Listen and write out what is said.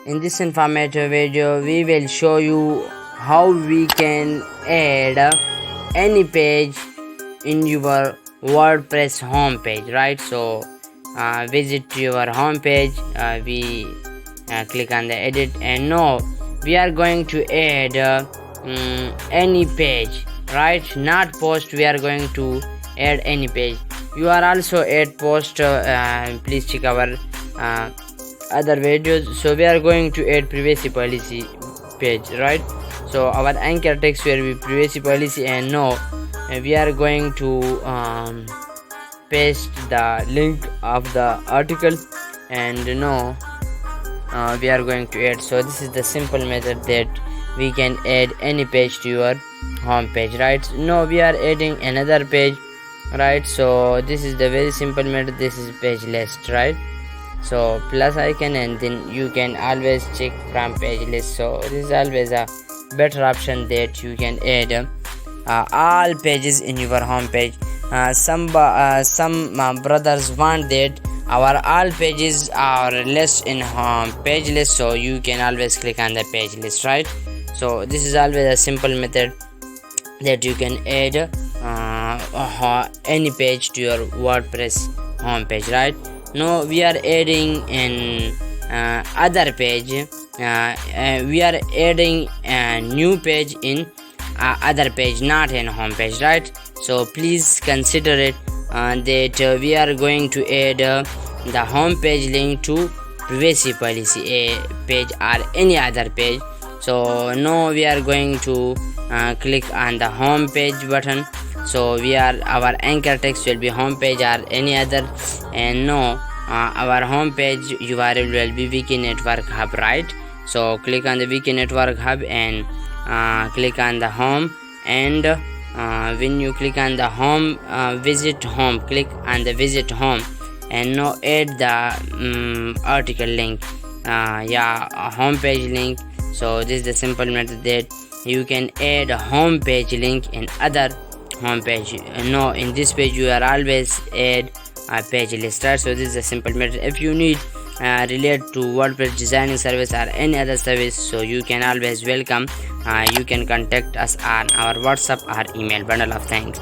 In this informative video, we will show you how we can add any page in your WordPress homepage, right? So visit your homepage, we click on the edit, and now we are going to add any page, right? Not post, we are going to add any page. You are also add post, please check our other videos. So we are going to add privacy policy page, right? So our anchor text will be privacy policy, and now we are going to paste the link of the article, and now we are going to add. So this is the simple method that we can add any page to your home page, right? Now we are adding another page, right? So this is the very simple method. This is page list, right? So plus icon, and then you can always check from page list. So this is always a better option that you can add all pages in your home page. Some brothers want that our all pages are list in home page list, so you can always click on the page list, right? So this is always a simple method that you can add any page to your WordPress home page, right? Now we are adding an other page. We are adding a new page in other page, not in home page, right? So please consider it that we are going to add the home page link to privacy policy page or any other page. So now we are going to click on the home page button. So our anchor text will be home page or any other, and now our home page URL will be Wiki Network Hub, right? So click on the Wiki Network Hub and click on the home, and when you click on the home, visit home, click on the visit home, and now add the article link, a home page link. So this is the simple method that you can add a home page link in other home page. No, in this page you are always add a page list, right? So this is a simple method. If you need relate to WordPress designing service or any other service, so you can always welcome. You can contact us on our WhatsApp or email. Bundle of thanks.